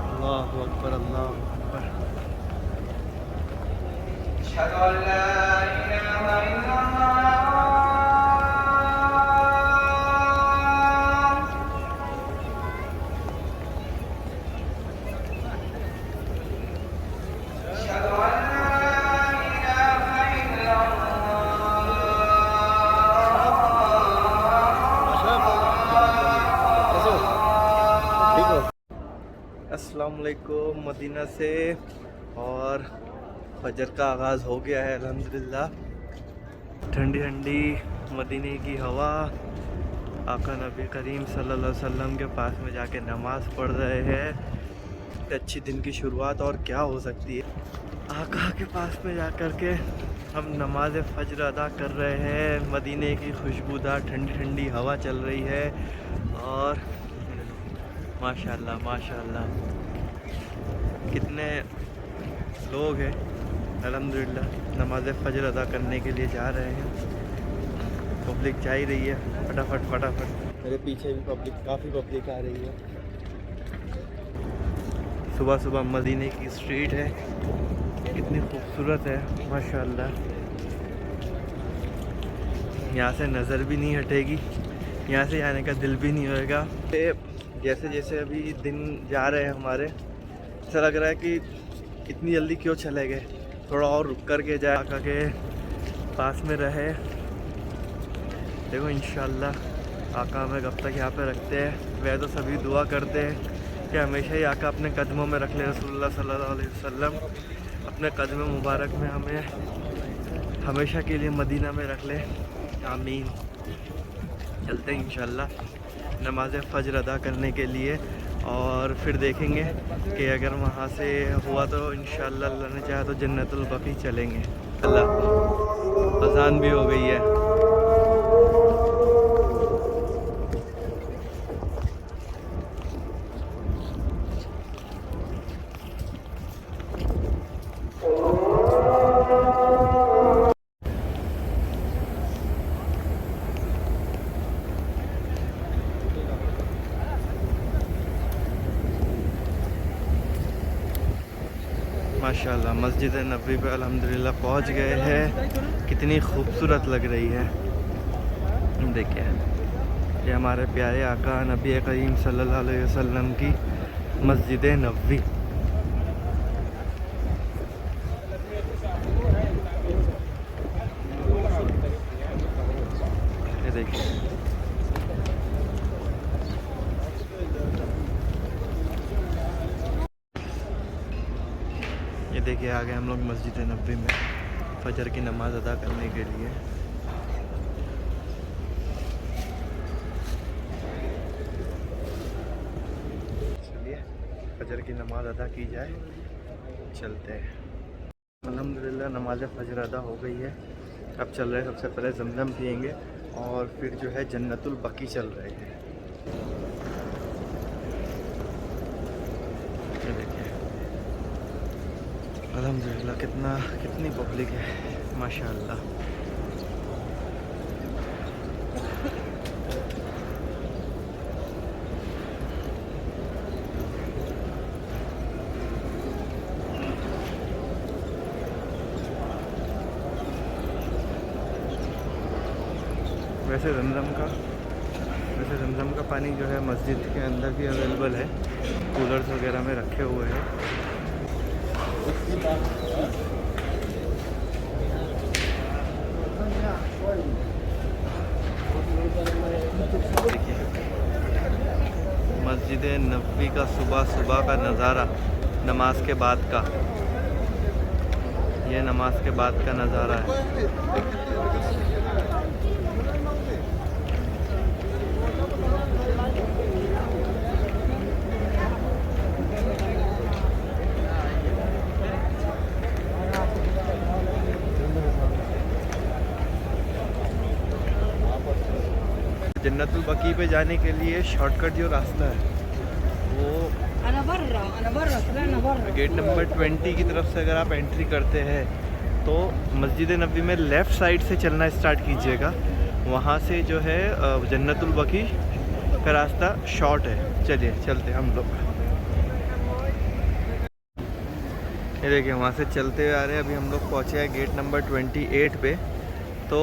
अल्लाहु अकबर, अल्लाहु अकबर। अशहदु अन ला इलाहा इल्लल्लाह अशहदु अन ला इलाहा इल्लल्लाह। अस्सलाम वालेकुम मदीना से, और फजर का आगाज़ हो गया है अल्हम्दुलिल्लाह। ठंडी ठंडी मदीने की हवा, आका नबी करीम सल्लल्लाहु अलैहि वसल्लम के पास में जाके नमाज़ पढ़ रहे हैं। अच्छी दिन की शुरुआत और क्या हो सकती है। आका के पास में जा कर के हम नमाज फ़ज्र अदा कर रहे हैं। मदीने की खुशबूदार ठंडी ठंडी हवा चल रही है, और माशाल्लाह माशाल्लाह कितने लोग हैं अल्हम्दुलिल्लाह नमाज फ़ज्र अदा करने के लिए जा रहे हैं। पब्लिक जा ही रही है फटाफट फटाफट। मेरे पीछे भी पब्लिक, काफ़ी पब्लिक आ रही है। सुबह सुबह मदीने की स्ट्रीट है, कितनी खूबसूरत है माशाल्लाह। यहाँ से नज़र भी नहीं हटेगी, यहाँ से आने का दिल भी नहीं होएगा। जैसे जैसे अभी दिन जा रहे हैं हमारे, ऐसा लग रहा है कि इतनी जल्दी क्यों चले गए, थोड़ा और रुक कर के जाए, आका के पास में रहे। देखो इंशाल्लाह आका हमें कब तक यहाँ पे रखते हैं। वह तो सभी दुआ करते हैं कि हमेशा ही आका अपने कदमों में रख ले, रसूलुल्लाह सल्लल्लाहु अलैहि वसल्लम अपने कदम मुबारक में हमें हमेशा के लिए मदीना में रख ले, आमीन। चलते हैं इंशाल्लाह नमाज फ़ज्र अदा करने के लिए, और फिर देखेंगे कि अगर वहाँ से हुआ तो इंशाल्लाह अल्लाह ने चाहा तो जन्नतुल बकी चलेंगे। अल्लाह अज़ान भी हो गई है। माशाल्लाह मस्जिद नबवी पे अल्हम्दुलिल्लाह पहुँच गए हैं। कितनी खूबसूरत लग रही है, देखिए ये हमारे प्यारे आका नबी करीम सल्लल्लाहु अलैहि वसल्लम की मस्जिद नबवी। ये देखिए ये देखिए आ गए हम लोग मस्जिद नबवी में फजर की नमाज़ अदा करने के लिए। चलिए फजर की नमाज़ अदा की जाए, चलते हैं। अल्हम्दुलिल्लाह नमाज फजर अदा हो गई है। अब चल रहे हैं, सबसे पहले जमजम पियेंगे और फिर जो है जन्नतुल बकी चल रहे हैं। ये देखिए अल्हम्दुलिल्लाह कितनी पब्लिक है माशाअल्लाह। वैसे जमजम का पानी जो है मस्जिद के अंदर भी अवेलेबल है, कूलर्स वगैरह में रखे हुए हैं। देखिए मस्जिद नबवी का सुबह सुबह का नज़ारा, नमाज के बाद का, ये नमाज के बाद का नज़ारा है। जन्नतुल बकी पे जाने के लिए शॉर्टकट जो रास्ता है वो गेट नंबर 20 की तरफ से अगर आप एंट्री करते हैं तो मस्जिद नबी में लेफ़्ट साइड से चलना स्टार्ट कीजिएगा। वहाँ से जो है जन्नतुल बकी का रास्ता शॉर्ट है। चलिए चलते हम लोग। ये देखिए वहाँ से चलते हुए आ रहे हैं। अभी हम लोग पहुँचे हैं गेट नंबर 28 पे। तो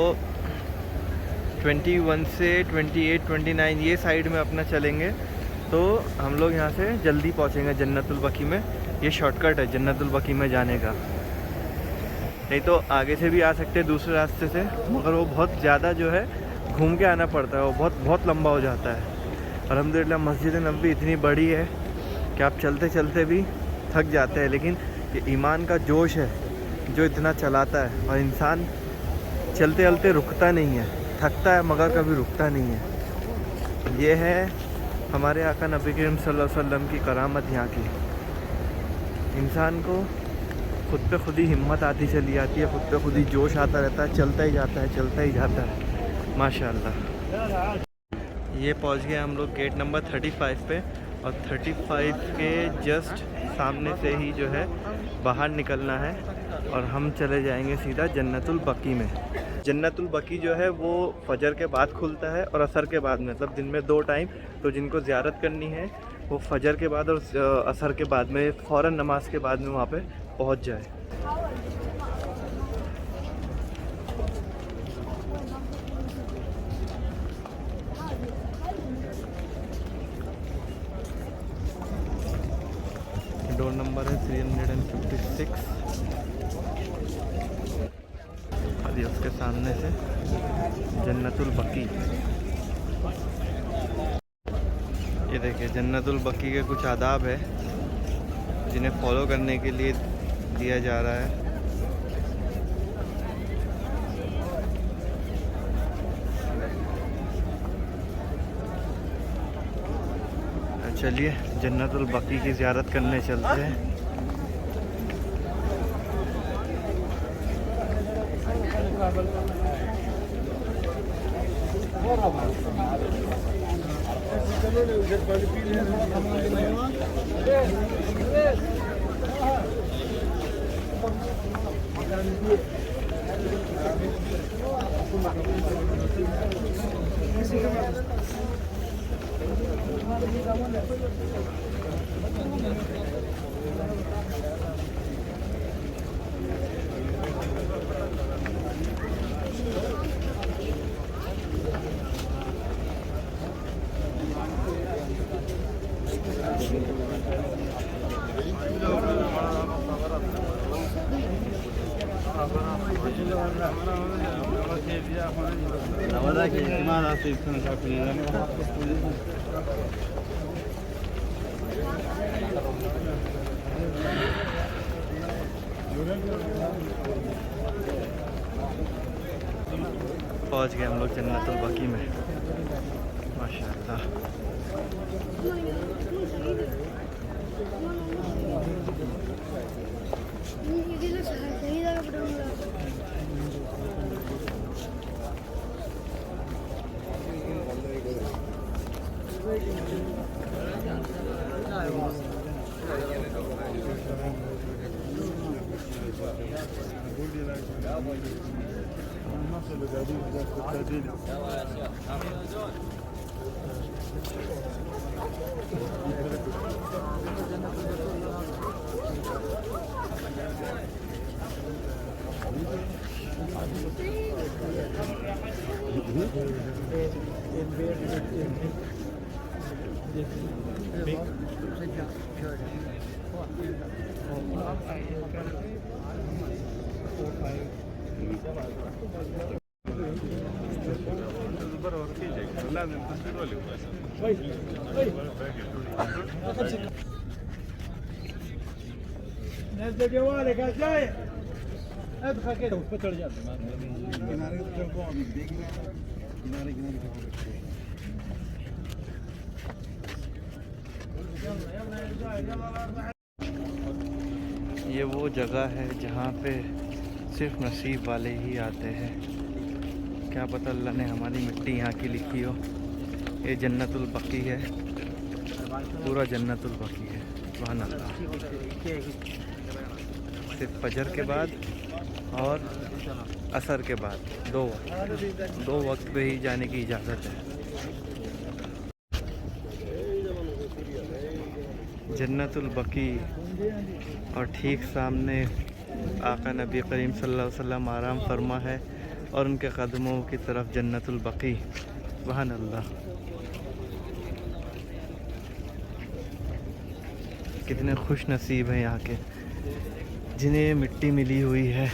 21 से 28, 29 ये साइड में अपना चलेंगे तो हम लोग यहाँ से जल्दी पहुँचेंगे जन्नतुल बकी में। ये शॉर्टकट है जन्नतुल बकी में जाने का। नहीं तो आगे से भी आ सकते हैं दूसरे रास्ते से, मगर वो बहुत ज़्यादा जो है घूम के आना पड़ता है, वो बहुत लंबा हो जाता है। अल्हम्दुलिल्लाह मस्जिद नबी इतनी बड़ी है कि आप चलते चलते भी थक जाते हैं, लेकिन ये ईमान का जोश है जो इतना चलाता है। और इंसान चलते चलते रुकता नहीं है, थकता है मगर कभी रुकता नहीं है। ये है हमारे आका नबी करीम सल्लल्लाहु अलैहि वसल्लम की करामत यहाँ की। इंसान को खुद पे खुद ही हिम्मत आती चली आती है, खुद पे खुद ही जोश आता रहता है, चलता ही जाता है, चलता ही जाता है। माशाल्लाह। ये पहुँच गए हम लोग गेट नंबर 35 पे, और 35 के जस्ट सामने से ही जो है बाहर निकलना है और हम चले जाएंगे सीधा जन्नतुल बकी में। जन्नतुल बकी जो है वो फजर के बाद खुलता है और असर के बाद, मतलब दिन में 2 टाइम। तो जिनको ज़ियारत करनी है वो फजर के बाद और असर के बाद में, फ़ौरन नमाज के बाद में वहाँ पे पहुँच जाए। डोर नंबर है 356 और ये उसके सामने से जन्नतुल बकी। ये देखिए जन्नतुल बकी के कुछ आदाब है जिन्हें फॉलो करने के लिए दिया जा रहा है। चलिए जन्नतुल बकी की ज़ियारत करने चलते हैं। पहुंच गए हम लोग जन्नतुल बकी में। माशाअल्लाह। ये वो जगह है जहाँ पे सिर्फ नसीब वाले ही आते हैं। क्या पता अल्लाह ने हमारी मिट्टी यहाँ की लिखी हो। ये जन्नतुल बकी है, पूरा जन्नतुल बकी है। सुभान अल्लाह। सिर्फ फजर के बाद और असर के बाद दो वक्त पे ही जाने की इजाज़त है। जन्नतुल बकी और ठीक सामने आका नबी करीम सल्लल्लाहु अलैहि वसल्लम आराम फरमा है और उनके कदमों की तरफ जन्नतुल बकी। सुभान अल्लाह, कितने खुश नसीब हैं यहाँ के जिन्हें मिट्टी मिली हुई है।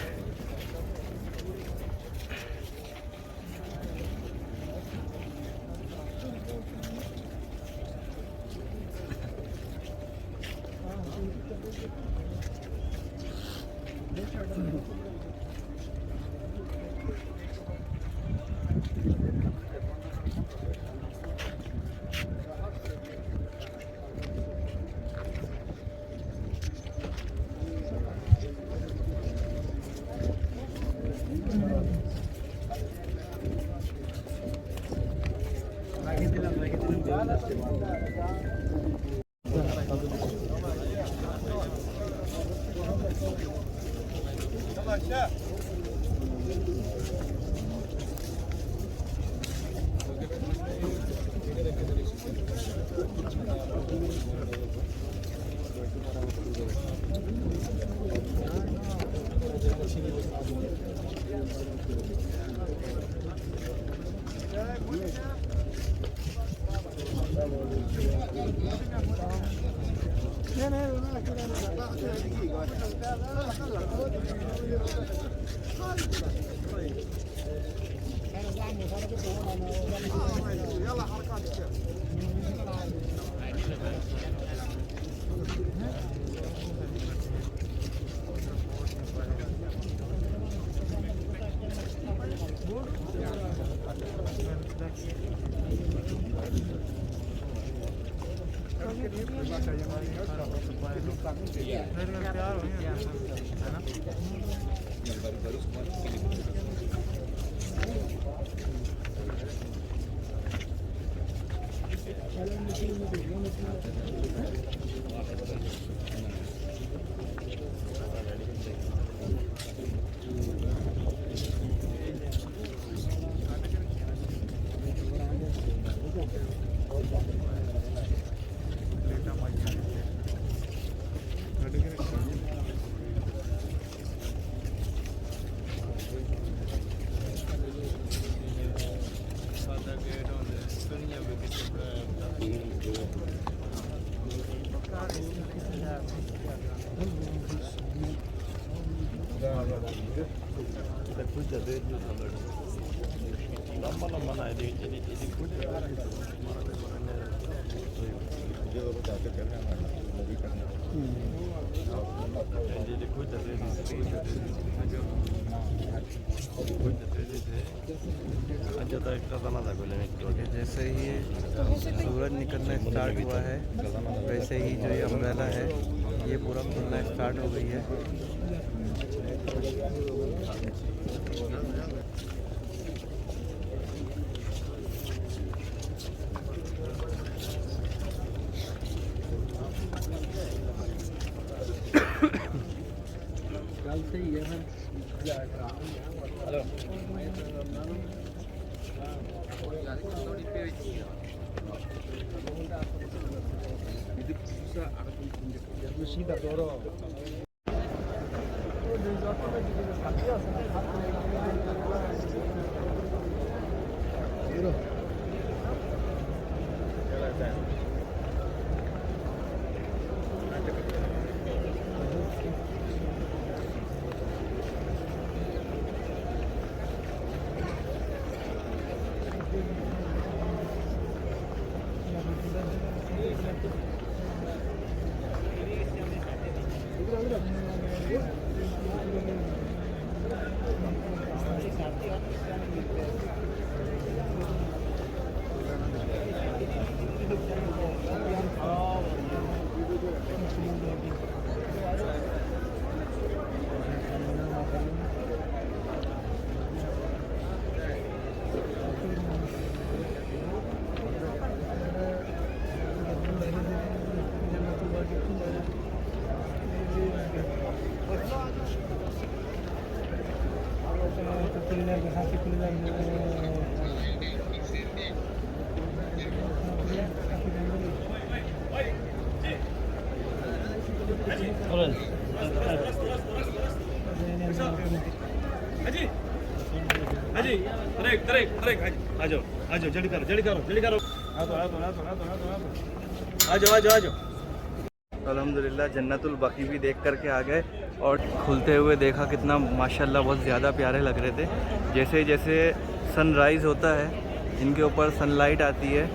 जैसे ही सूरज निकलना स्टार्ट हुआ है वैसे ही जो ये अम्ब्रेला है ये पूरा खुलना स्टार्ट हो गई है। हाजी ट्रैक ट्रैक ट्रैक आ जाओ जल्दी करो जल्दी करो जल्दी करो आ जाओ आ जाओ अल्हम्दुलिल्लाह जन्नतुल बकी भी देख करके आ गए और खुलते हुए देखा कितना माशाल्लाह बहुत ज़्यादा प्यारे लग रहे थे। जैसे जैसे सनराइज़ होता है इनके ऊपर सनलाइट आती है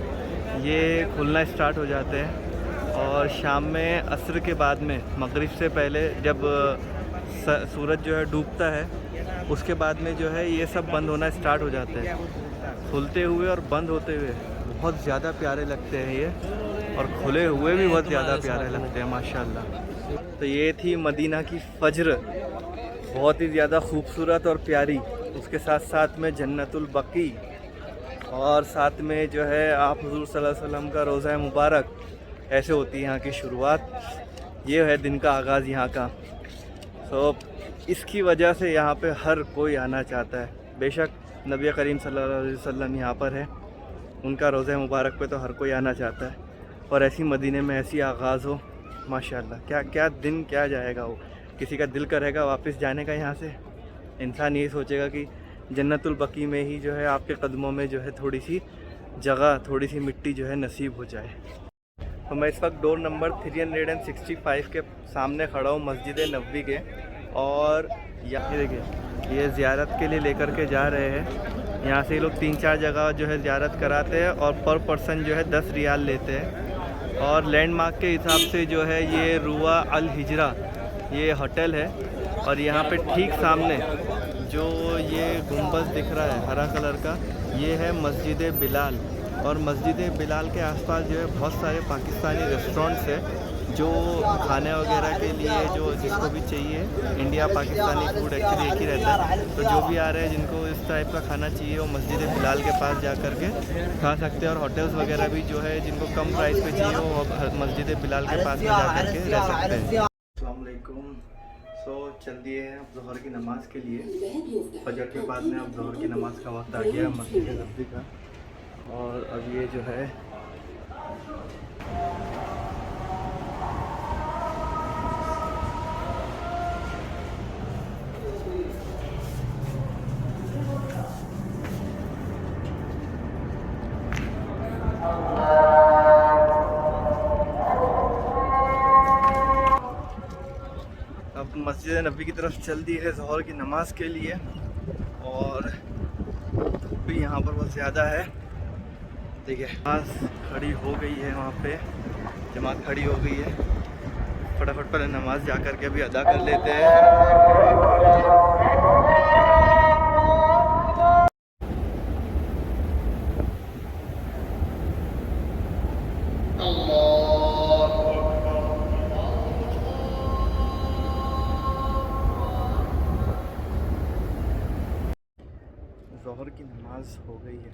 ये खुलना स्टार्ट हो जाते हैं और शाम में असर के बाद में मगरिब से पहले जब सूरज जो है डूबता है उसके बाद में जो है ये सब बंद होना स्टार्ट हो जाते हैं। खुलते हुए और बंद होते हुए बहुत ज़्यादा प्यारे लगते हैं ये और खुले हुए भी बहुत ज़्यादा प्यारे लगते हैं माशाल्लाह। तो ये थी मदीना की फज्र, बहुत ही ज़्यादा खूबसूरत और प्यारी। उसके साथ साथ में जन्नतुल बकी और साथ में जो है आप हुज़ूर सल्लल्लाहु अलैहि वसल्लम का रोज़ा मुबारक। ऐसे होती है यहाँ की शुरुआत, ये है दिन का आगाज़ यहाँ का। तो इसकी वजह से यहाँ पे हर कोई आना चाहता है। बेशक नबी करीम सल्लल्लाहु अलैहि वसल्लम यहाँ पर है, उनका रोज़ा मुबारक पे तो हर कोई आना चाहता है और ऐसी मदीने में ऐसी आगाज़ हो माशाल्लाह। क्या क्या दिन क्या जाएगा वो, किसी का दिल करेगा वापस जाने का यहाँ से। इंसान ये सोचेगा कि जन्नतुल बकी में ही जो है आपके कदमों में जो है थोड़ी सी जगह, थोड़ी सी मिट्टी जो है नसीब हो जाए। तो मैं इस वक्त डोर नंबर 365 के सामने खड़ा हूँ मस्जिद नबवी के और यहाँ देखिए ये ज़ियारत के लिए लेकर के जा रहे हैं। यहाँ से ये लोग 3-4 जगह जो है ज़ियारत कराते हैं और पर पर्सन जो है 10 रियाल लेते हैं। और लैंडमार्क के हिसाब से जो है ये रुआ अल हिजरा ये होटल है और यहाँ पे ठीक सामने जो ये गुंबद दिख रहा है हरा कलर का ये है मस्जिद बिलाल। और मस्जिद बिलाल के आसपास जो है बहुत सारे पाकिस्तानी रेस्टोरेंट्स हैं जो खाने वगैरह के लिए जो जिसको भी चाहिए, इंडिया पाकिस्तानी फूड एक्चुअली एक ही रहता है। तो जो भी आ रहे हैं जिनको इस टाइप का खाना चाहिए वो मस्जिद बिलाल के पास जा कर के खा सकते हैं। और होटल्स वगैरह भी जो है जिनको कम प्राइस पे चाहिए वो मस्जिद बिलाल के पास में जा कर के रह सकते हैं। अस्सलाम वालेकुम। सो चल दिए हैं अब ज़ोहर की नमाज़ के लिए। फजर के बाद में अब ज़ोहर की नमाज़ का वक्त आ गया मस्जिद नबवी का। और अब ये जो है अब मस्जिद नबवी की तरफ चल दी है ज़ोहर की नमाज़ के लिए। और भी यहाँ पर बहुत ज़्यादा है, देखिए नमाज़ खड़ी हो गई है, वहाँ पे जमात खड़ी हो गई है। फटाफट पहले नमाज़ जा कर के अभी अदा कर लेते हैं। ज़ोहर की नमाज़ हो गई है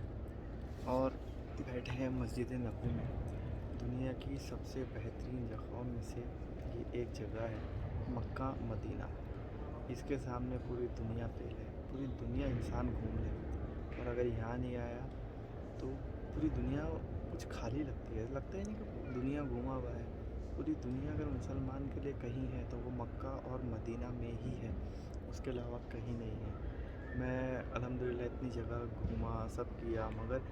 और बैठे हैं मस्जिद नबवी में। दुनिया की सबसे बेहतरीन जगहों में से ये एक जगह है, मक्का मदीना। इसके सामने पूरी दुनिया फेल है, पूरी दुनिया इंसान घूम ले और अगर यहाँ नहीं आया तो पूरी दुनिया कुछ खाली लगती है। लगता ही नहीं कि दुनिया घूमा हुआ है। पूरी दुनिया अगर मुसलमान के लिए कहीं है तो वो मक्का और मदीना में ही है, उसके अलावा कहीं नहीं है। मैं अल्हम्दुलिल्लाह इतनी जगह घूमा, सब किया, मगर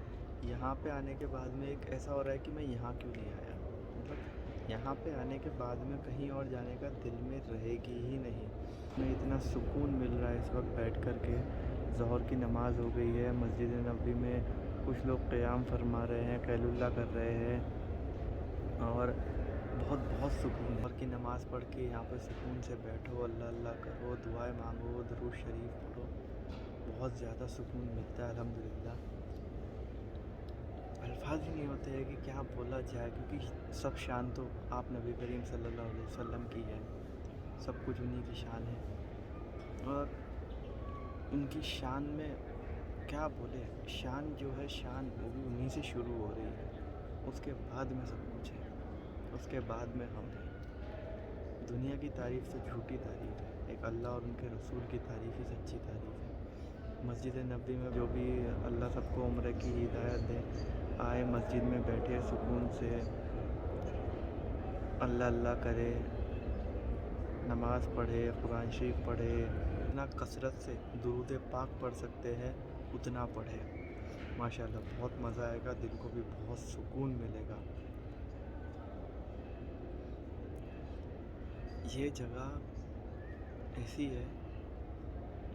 यहाँ पे आने के बाद में एक ऐसा हो रहा है कि मैं यहाँ क्यों नहीं आया। मतलब यहाँ पे आने के बाद में कहीं और जाने का दिल में रहेगी ही नहीं। मैं इतना सुकून मिल रहा है इस वक्त बैठ कर के। ज़ोहर की नमाज़ हो गई है मस्जिद नबवी में, कुछ लोग क़याम फरमा रहे हैं, कैलुल्ला कर रहे हैं और बहुत बहुत सुकून। ज़ोहर की नमाज़ पढ़ के यहाँ पर सुकून से बैठो, अल्लाह अल्लाह करो, दुआएं मांगो, दुरूद शरीफ पढ़ो, बहुत ज़्यादा सुकून मिलता है अल्हम्दुलिल्लाह। अल्फाज ही नहीं होते हैं कि क्या बोला जाए, क्योंकि सब शान तो आप नबी करीम सल्लल्लाहु अलैहि वसल्लम की है, सब कुछ उन्हीं की शान है। और उनकी शान में क्या बोले, शान जो है शान वो भी उन्हीं से शुरू हो रही है, उसके बाद में सब कुछ है, उसके बाद में हम हैं। दुनिया की तारीफ़ तो झूठी तारीफ़ है, एक अल्लाह और उनके रसूल की तारीफ़ ही सच्ची तारीफ़ है। मस्जिद नबी में जो भी अल्लाह सबको उम्र की हिदायत दे, आए मस्जिद में बैठे सुकून से अल्लाह अल्लाह करे, नमाज़ पढ़े, कुरान शरीफ पढ़े, इतना कसरत से दुरूद पाक पढ़ सकते हैं उतना पढ़े। माशाल्लाह बहुत मज़ा आएगा, दिल को भी बहुत सुकून मिलेगा। ये जगह ऐसी है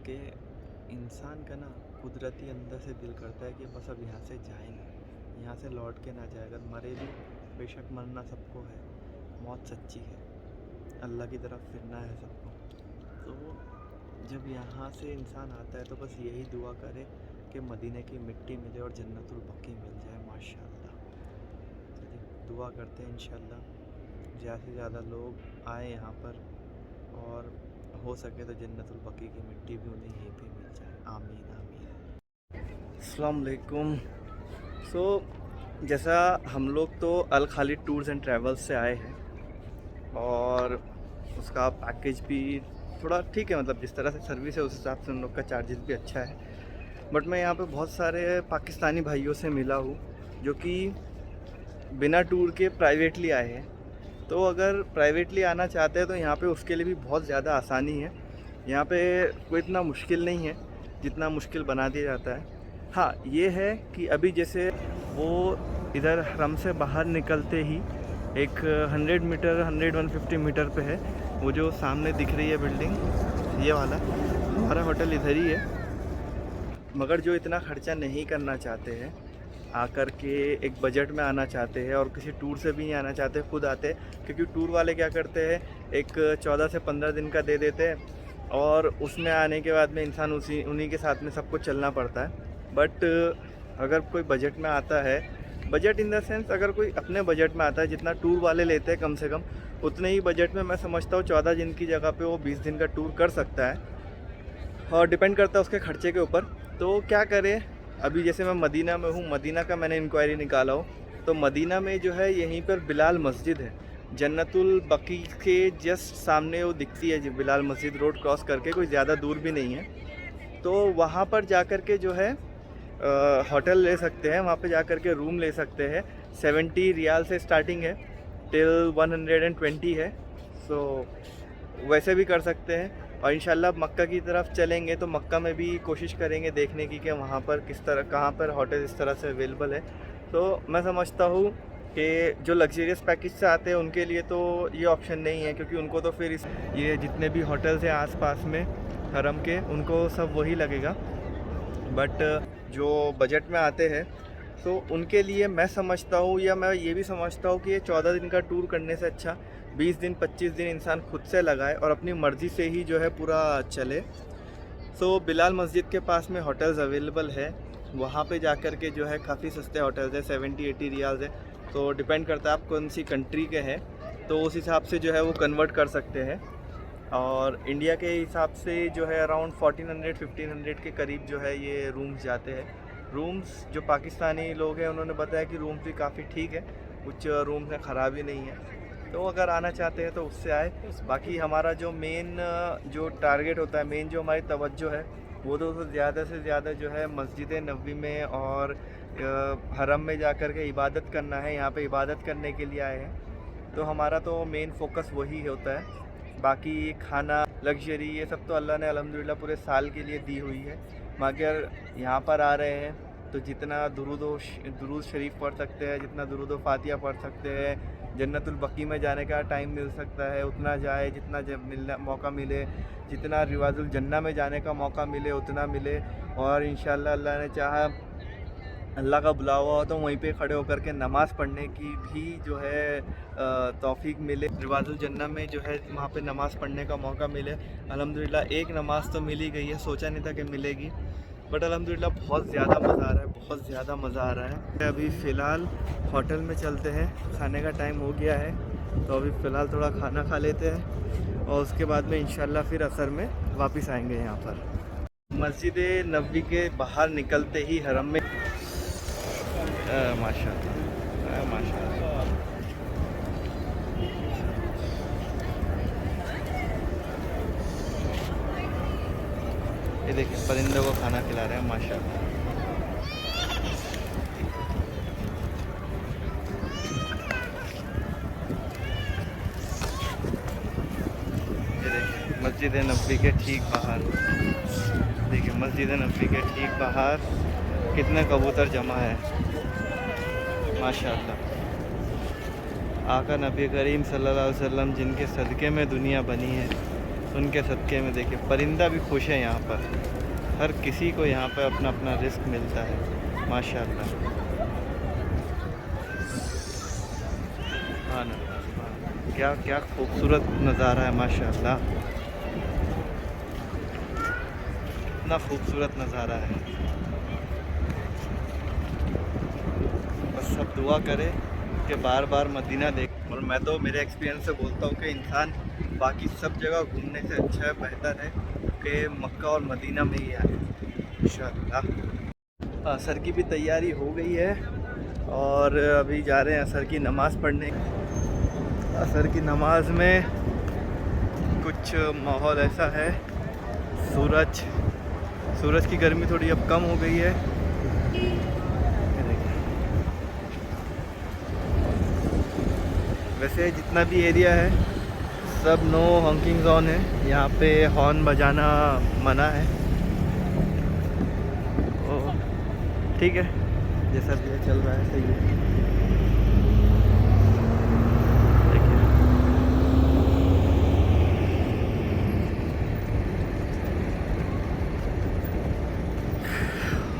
कि इंसान का ना कुदरती अंदर से दिल करता है कि बस अब यहाँ से जाए ना, यहाँ से लौट के ना जाए। अगर मरे भी, बेशक मरना सबको है, मौत सच्ची है, अल्लाह की तरफ फिरना है सबको। तो जब यहाँ से इंसान आता है तो बस यही दुआ करे कि मदीने की मिट्टी मिले और जन्नतुल बकी मिल जाए। माशाल्लाह, चलिए दुआ करते हैं इंशाल्लाह ज़्यादा से ज़्यादा लोग आए यहाँ पर और हो सके तो जन्नतुल बकी की मिट्टी भी उन्हें यहीं पे मिल जाए। आमीन आमीन। अस्सलाम वालेकुम। सो जैसा हम लोग तो अल खालिद टूर्स एंड ट्रैवल्स से आए हैं और उसका पैकेज भी थोड़ा ठीक है, मतलब जिस तरह से सर्विस है उस हिसाब से उन लोग का चार्जेस भी अच्छा है। बट मैं यहाँ पे बहुत सारे पाकिस्तानी भाइयों से मिला हूँ जो कि बिना टूर के प्राइवेटली आए हैं। तो अगर प्राइवेटली आना चाहते हैं तो यहाँ पे उसके लिए भी बहुत ज़्यादा आसानी है। यहाँ पे कोई इतना मुश्किल नहीं है जितना मुश्किल बना दिया जाता है। हाँ, ये है कि अभी जैसे वो इधर हरम से बाहर निकलते ही एक 100 मीटर 150 मीटर पे है वो जो सामने दिख रही है बिल्डिंग, ये वाला हमारा होटल इधर ही है। मगर जो इतना ख़र्चा नहीं करना चाहते हैं, आकर के एक बजट में आना चाहते हैं और किसी टूर से भी नहीं आना चाहते, खुद आते हैं, क्योंकि टूर वाले क्या करते हैं एक 14 से 15 दिन का दे देते हैं और उसमें आने के बाद में इंसान उन्हीं के साथ में सबको चलना पड़ता है। बट अगर कोई बजट में आता है, बजट इन द सेंस अगर कोई अपने बजट में आता है, जितना टूर वाले लेते हैं कम से कम उतने ही बजट में मैं समझता हूँ 14 दिन की जगह पे वो 20 दिन का टूर कर सकता है और डिपेंड करता है उसके खर्चे के ऊपर। तो क्या करें, अभी जैसे मैं मदीना में हूँ, मदीना का मैंने इंक्वायरी निकाला हो तो मदीना में जो है यहीं पर बिलाल मस्जिद है, जन्नतुल बकी के जस्ट सामने वो दिखती है बिलाल मस्जिद, रोड क्रॉस करके, कोई ज़्यादा दूर भी नहीं है। तो वहाँ पर जा कर के जो है होटल ले सकते हैं, वहाँ पे जा कर के रूम ले सकते हैं। 70 रियाल से स्टार्टिंग है टिल 120 है। सो वैसे भी कर सकते हैं। और इंशाल्लाह मक्का की तरफ चलेंगे तो मक्का में भी कोशिश करेंगे देखने की कि वहाँ पर किस तरह, कहाँ पर होटल इस तरह से अवेलेबल है। तो मैं समझता हूँ कि जो लग्जरियस पैकेज से आते हैं उनके लिए तो ये ऑप्शन नहीं है, क्योंकि उनको तो फिर ये जितने भी होटल्स हैं आसपास में हरम के, उनको सब वही लगेगा। बट जो बजट में आते हैं तो उनके लिए मैं समझता हूँ, या मैं ये भी समझता हूँ कि ये 14 दिन का टूर करने से अच्छा 20 दिन 25 दिन इंसान खुद से लगाए और अपनी मर्ज़ी से ही जो है पूरा चले। सो बिलाल मस्जिद के पास में होटल्स अवेलेबल है, वहाँ पे जाकर के जो है काफ़ी सस्ते होटल्स है, 70-80 रियाल्स है। तो डिपेंड करता है आप कौन सी कंट्री के हैं, तो उस हिसाब से जो है वो कन्वर्ट कर सकते हैं। और इंडिया के हिसाब से जो है अराउंड 1400-1500 के करीब जो है ये रूम्स जाते हैं। रूम्स जो पाकिस्तानी लोग हैं उन्होंने बताया कि रूम्स भी काफ़ी ठीक है, कुछ रूम्स में ख़राबी नहीं है। तो अगर आना चाहते हैं तो उससे आए। बाकी हमारा जो मेन जो टारगेट होता है, मेन जो हमारी तवज्जो है वो तो ज़्यादा से ज़्यादा जो है मस्जिद नबी में और हरम में जाकर के इबादत करना है। यहाँ पे इबादत करने के लिए आए हैं तो हमारा तो मेन फोकस वही होता है। बाकी खाना, लग्जरी, ये सब तो अल्लाह ने अल्हम्दुलिल्लाह पूरे साल के लिए दी हुई है। मगर यहाँ पर आ रहे हैं तो जितना दुरूद शरीफ पढ़ सकते हैं, जितना दुरूद फातिहा पढ़ सकते हैं, जन्नतुल बकी में जाने का टाइम मिल सकता है उतना जाए, जितना मिलना मौका मिले, जितना रिवाजुल जन्ना में जाने का मौका मिले उतना मिले। और इंशाल्लाह अल्लाह ने चाहा, अल्लाह का बुलावा हो तो वहीं पे खड़े होकर के नमाज़ पढ़ने की भी जो है तौफीक मिले। रिवाजुल जन्ना में जो है वहाँ पे नमाज़ पढ़ने का मौका मिले। अल्हम्दुलिल्लाह एक नमाज़ तो मिल ही गई है, सोचा नहीं था कि मिलेगी, बट अल्हम्दुलिल्लाह बहुत ज़्यादा मज़ा आ रहा है, बहुत ज़्यादा मज़ा आ रहा है। अभी फ़िलहाल होटल में चलते हैं, खाने का टाइम हो गया है तो अभी फ़िलहाल थोड़ा खाना खा लेते हैं और उसके बाद में इंशाल्लाह फिर असर में वापस आएंगे यहाँ पर। मस्जिद नबी के बाहर निकलते ही हरम में माशाल्लाह माशाल्लाह ये देखिए परिंदों को खाना खिला रहे हैं माशाल्लाह। ये देखिए मस्जिद नबवी के ठीक बाहर, देखिए मस्जिद नबवी के ठीक बाहर कितने कबूतर जमा है माशाल्लाह। आका नबी करीम सल्लल्लाहु अलैहि वसल्लम जिनके सदक़े में दुनिया बनी है, उनके सदक़े में देखिए परिंदा भी खुश है। यहाँ पर हर किसी को यहाँ पर अपना अपना रिस्क मिलता है माशाल्लाह। हाँ ना, क्या क्या खूबसूरत नज़ारा है माशाल्लाह, इतना खूबसूरत नज़ारा है। बस सब दुआ करें कि बार बार मदीना देख। और मैं तो मेरे एक्सपीरियंस से बोलता हूँ कि इंसान बाकी सब जगह घूमने से अच्छा है, बेहतर है कि मक्का और मदीना में ही आए इंशाअल्लाह। असर की भी तैयारी हो गई है और अभी जा रहे हैं असर की नमाज़ पढ़ने। असर की नमाज में कुछ माहौल ऐसा है, सूरज की गर्मी थोड़ी अब कम हो गई है। वैसे जितना भी एरिया है सब नो हॉकिंग जोन है, यहाँ पे हॉर्न बजाना मना है। ठीक है, जैसा भी चल रहा है सही है।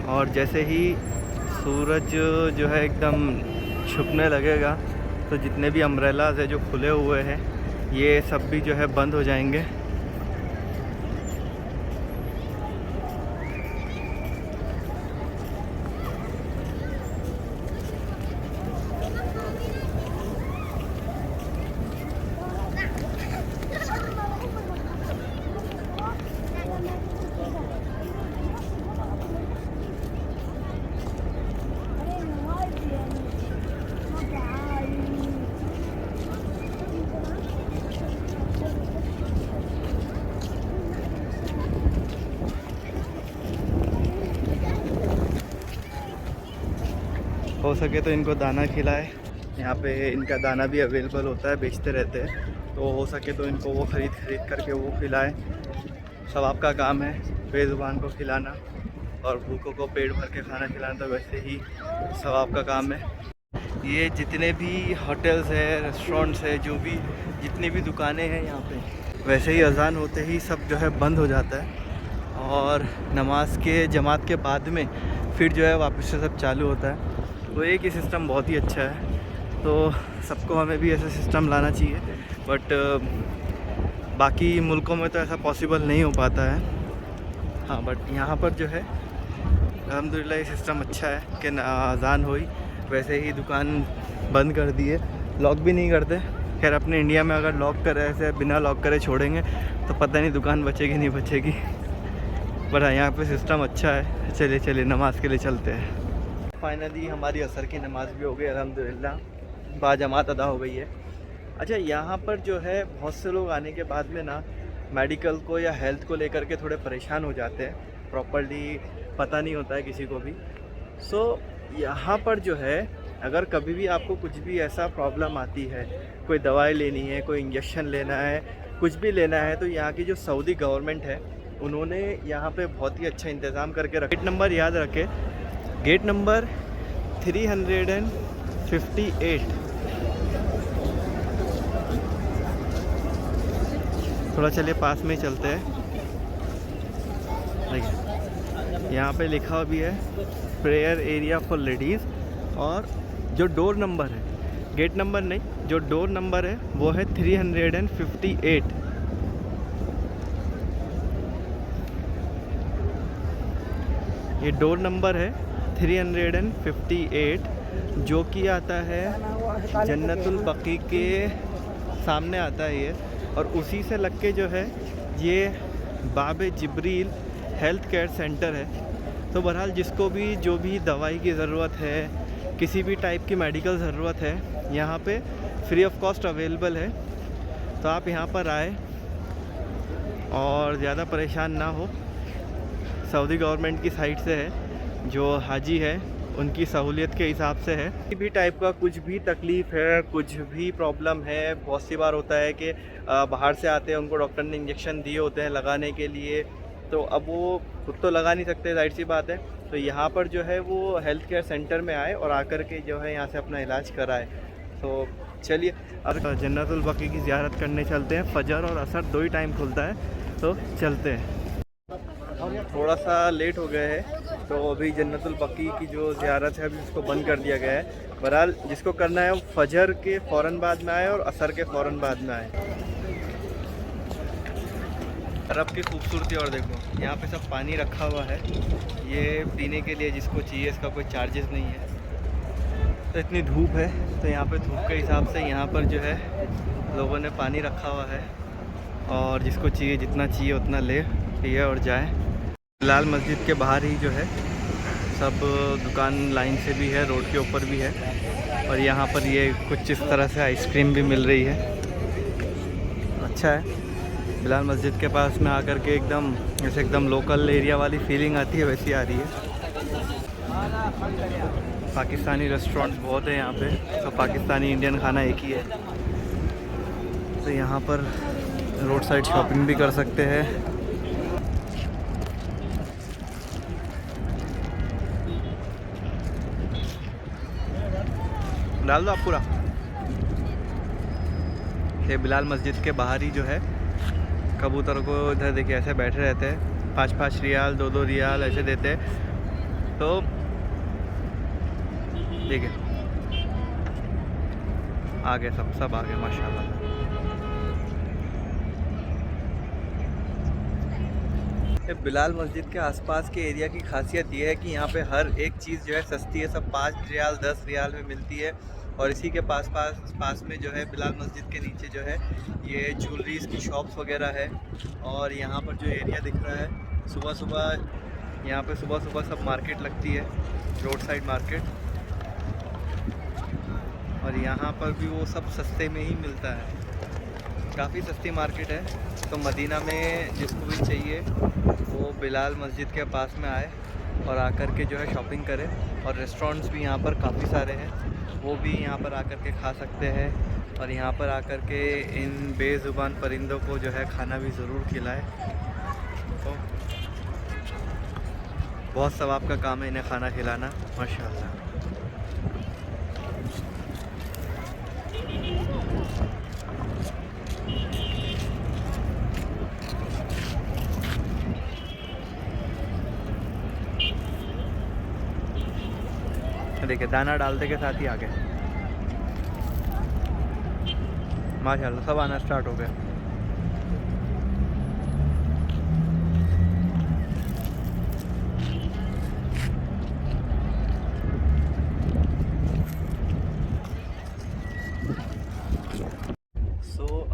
और जैसे ही सूरज जो है एकदम छुपने लगेगा तो जितने भी अम्ब्रेलाज है जो खुले हुए हैं ये सब भी जो है बंद हो जाएंगे। हो सके तो इनको दाना खिलाए, यहाँ पे इनका दाना भी अवेलेबल होता है, बेचते रहते हैं। तो हो सके तो इनको वो ख़रीद करके वो खिलाएं। सब आपका काम है बेज़ुबान को खिलाना और भूखों को पेट भर के खाना खिलाना, तो वैसे ही सब आपका काम है। ये जितने भी होटल्स है, रेस्टोरेंट्स है, जो भी जितनी भी दुकानें हैं यहाँ पे, वैसे ही अज़ान होते ही सब जो है बंद हो जाता है और नमाज के जमात के बाद में फिर जो है वापस से सब चालू होता है। तो एक ही सिस्टम बहुत ही अच्छा है, तो सबको हमें भी ऐसा सिस्टम लाना चाहिए। बट बाकी मुल्कों में तो ऐसा पॉसिबल नहीं हो पाता है। हाँ, बट यहाँ पर जो है अल्हम्दुलिल्लाह ये सिस्टम अच्छा है कि अज़ान हुई वैसे ही दुकान बंद कर दिए, लॉक भी नहीं करते। खैर अपने इंडिया में अगर लॉक करे, ऐसे बिना लॉक करे छोड़ेंगे तो पता नहीं दुकान बचेगी नहीं बचेगी। बट यहाँ पे सिस्टम अच्छा है। चलिए नमाज के लिए चलते हैं। फाइनली हमारी असर की नमाज़ भी हो गई अल्हम्दुलिल्लाह, बाजमात अदा हो गई है। अच्छा, यहाँ पर जो है बहुत से लोग आने के बाद में ना मेडिकल को या हेल्थ को लेकर के थोड़े परेशान हो जाते हैं, प्रॉपर्ली पता नहीं होता है किसी को भी। सो यहाँ पर जो है अगर कभी भी आपको कुछ भी ऐसा प्रॉब्लम आती है, कोई दवाई लेनी है, कोई इंजेक्शन लेना है, कुछ भी लेना है, तो यहाँ की जो सऊदी गवर्नमेंट है उन्होंने यहाँ पे बहुत ही अच्छा इंतज़ाम करके रखा। गेट नंबर याद रखें, गेट नंबर 358। थोड़ा चलिए पास में ही चलते हैं। देखिए यहाँ पे लिखा भी है प्रेयर एरिया फॉर लेडीज़, और जो डोर नंबर है, गेट नंबर नहीं, जो डोर नंबर है वो है 358। ये डोर नंबर है 358, जो कि आता है जन्नतुल बकी के सामने आता है ये, और उसी से लग के जो है ये बाबे जिब्रील हेल्थ केयर सेंटर है। तो बहरहाल जिसको भी जो भी दवाई की ज़रूरत है, किसी भी टाइप की मेडिकल ज़रूरत है, यहाँ पे फ्री ऑफ कॉस्ट अवेलेबल है। तो आप यहाँ पर आए और ज़्यादा परेशान ना हो, सऊदी गवर्नमेंट की साइड से है, जो हाजी है उनकी सहूलियत के हिसाब से है। किसी भी टाइप का कुछ भी तकलीफ़ है, कुछ भी प्रॉब्लम है, बहुत सी बार होता है कि बाहर से आते हैं, उनको डॉक्टर ने इंजेक्शन दिए होते हैं लगाने के लिए, तो अब वो खुद तो लगा नहीं सकते, जाहिर सी बात है। तो यहाँ पर जो है वो हेल्थ केयर सेंटर में आए और आकर के जो है यहाँ से अपना इलाज कराए। तो चलिए अब जन्नतुल बकी की ज़ियारत करने चलते हैं। फजर और असर 2 ही टाइम खुलता है, तो चलते हैं। थोड़ा सा लेट हो गए हैं, तो अभी जन्नतुल बकी की जो ज़ियारत है अभी उसको बंद कर दिया गया है। बहरहाल जिसको करना है वो फजर के फ़ौरन बाद में आए और असर के फ़ौरन बाद में आए। अरब की खूबसूरती और देखो, यहाँ पे सब पानी रखा हुआ है, ये पीने के लिए जिसको चाहिए, इसका कोई चार्जेस नहीं है। तो इतनी धूप है, तो यहाँ पे धूप के हिसाब से यहाँ पर जो है लोगों ने पानी रखा हुआ है, और जिसको चाहिए जितना चाहिए उतना ले पिए और जाए। बिलाल मस्जिद के बाहर ही जो है सब दुकान लाइन से भी है, रोड के ऊपर भी है, और यहाँ पर ये कुछ इस तरह से आइसक्रीम भी मिल रही है। अच्छा है, बिलाल मस्जिद के पास में आकर के एकदम जैसे एकदम लोकल एरिया वाली फीलिंग आती है वैसी आ रही है। पाकिस्तानी रेस्टोरेंट्स बहुत है यहाँ पे, तो पाकिस्तानी इंडियन खाना एक ही है, तो यहाँ पर रोड साइड शॉपिंग भी कर सकते हैं। डाल दो आप पूरा। ये बिलाल मस्जिद के बाहर ही जो है कबूतर को इधर देखिए ऐसे बैठे रहते हैं, 5-5 रियाल 2-2 रियाल ऐसे देते हैं। तो देखिए आ गए, सब आ गए माशाल्लाह। बिलाल मस्जिद के आसपास के एरिया की खासियत ये है कि यहाँ पे हर एक चीज़ जो है सस्ती है, सब 5 रियाल 10 रियाल में मिलती है। और इसी के पास में जो है बिलाल मस्जिद के नीचे जो है ये ज्वेलरीज़ की शॉप्स वगैरह है। और यहाँ पर जो एरिया दिख रहा है, सुबह यहाँ पे सुबह सब मार्केट लगती है, रोड साइड मार्केट, और यहाँ पर भी वो सब सस्ते में ही मिलता है, काफ़ी सस्ती मार्केट है। तो मदीना में जिसको भी चाहिए वो बिलाल मस्जिद के पास में आए और आकर के जो है शॉपिंग करें। और रेस्टोरेंट्स भी यहाँ पर काफ़ी सारे हैं, वो भी यहाँ पर आकर के खा सकते हैं, और यहाँ पर आकर के इन बेज़ुबान परिंदों को जो है खाना भी ज़रूर खिलाए। तो बहुत सवाब का काम है इन्हें खाना खिलाना, माशाल्लाह। देखिए दाना डालते के साथ ही आ गए माशाल्लाह, सब आना स्टार्ट हो गया।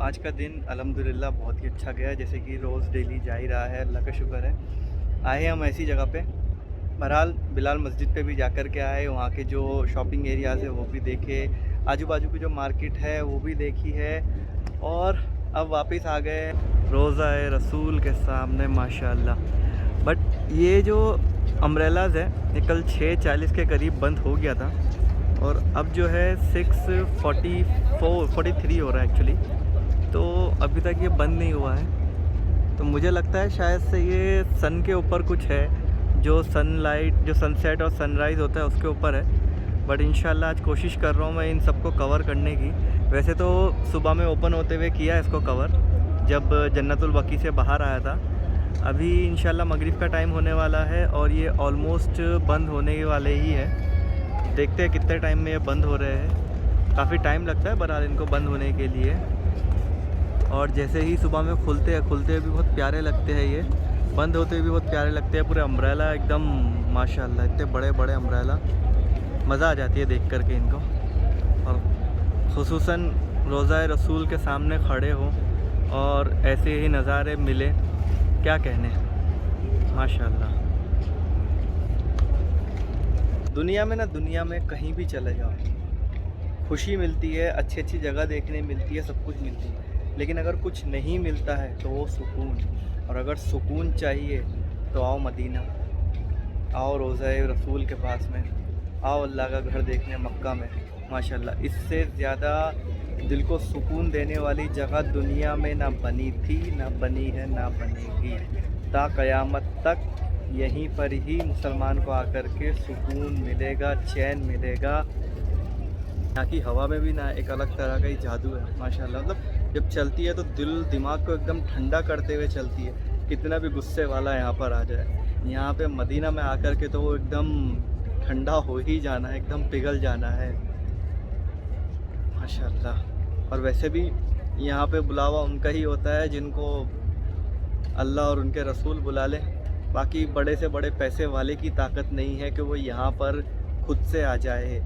आज का दिन अल्हम्दुलिल्लाह बहुत ही अच्छा गया, जैसे कि रोज़ डेली जा ही रहा है, अल्लाह का शुक्र है। आए हम ऐसी जगह पे, बहरहाल बिलाल मस्जिद पे भी जाकर के आए, वहाँ के जो शॉपिंग एरियाज़ है वो भी देखे, आजू बाजू की जो मार्केट है वो भी देखी है, और अब वापस आ गए रोज़ा रसूल के सामने माशाल्लाह। बट ये जो अम्ब्रेलाज़ है ये कल 6:40 के करीब बंद हो गया था, और अब जो है 6:43 हो रहा है एक्चुअली, तो अभी तक ये बंद नहीं हुआ है। तो मुझे लगता है शायद से ये सन के ऊपर कुछ है, जो सनलाइट जो सनसेट और सनराइज़ होता है उसके ऊपर है। बट इंशाल्लाह आज कोशिश कर रहा हूँ मैं इन सबको कवर करने की। वैसे तो सुबह में ओपन होते हुए किया इसको कवर, जब जन्नतुल बकी से बाहर आया था। अभी इंशाल्लाह मगरिब का टाइम होने वाला है और ये ऑलमोस्ट बंद होने वाले ही है। देखते हैं कितने टाइम में ये बंद हो रहे हैं, काफ़ी टाइम लगता है बहरहाल इनको बंद होने के लिए। और जैसे ही सुबह में खुलते हुए भी बहुत प्यारे लगते हैं, ये बंद होते हुए भी बहुत प्यारे लगते हैं। पूरे अम्ब्रेला एकदम माशाल्लाह, इतने बड़े बड़े अम्ब्रेला, मज़ा आ जाती है देख कर के इनको। और ख़ुसूसन रोज़ा रसूल के सामने खड़े हो और ऐसे ही नज़ारे मिले, क्या कहने, माशाल्लाह। दुनिया में कहीं भी चले जाओ खुशी मिलती है, अच्छी अच्छी जगह देखने मिलती है, सब कुछ मिलती है, लेकिन अगर कुछ नहीं मिलता है तो वो सुकून। और अगर सुकून चाहिए तो आओ मदीना, आओ रोज़ा रसूल के पास में, आओ अल्लाह का घर देखने मक्का में। माशाल्लाह, इससे ज़्यादा दिल को सुकून देने वाली जगह दुनिया में ना बनी थी, ना बनी है, ना बनेगी। ता क़यामत तक यहीं पर ही मुसलमान को आकर के सुकून मिलेगा, चैन मिलेगा। यहाँ की हवा में भी ना एक अलग तरह का ही जादू है माशाल्लाह। मतलब जब चलती है तो दिल दिमाग को एकदम ठंडा करते हुए चलती है, कितना भी गुस्से वाला यहाँ पर आ जाए। यहाँ पे मदीना में आकर के तो वो एकदम ठंडा हो ही जाना है, एकदम पिघल जाना है माशाल्लाह। और वैसे भी यहाँ पे बुलावा उनका ही होता है जिनको अल्लाह और उनके रसूल बुला ले। बाकी बड़े से बड़े पैसे वाले की ताकत नहीं है कि वो यहाँ पर खुद से आ जाए।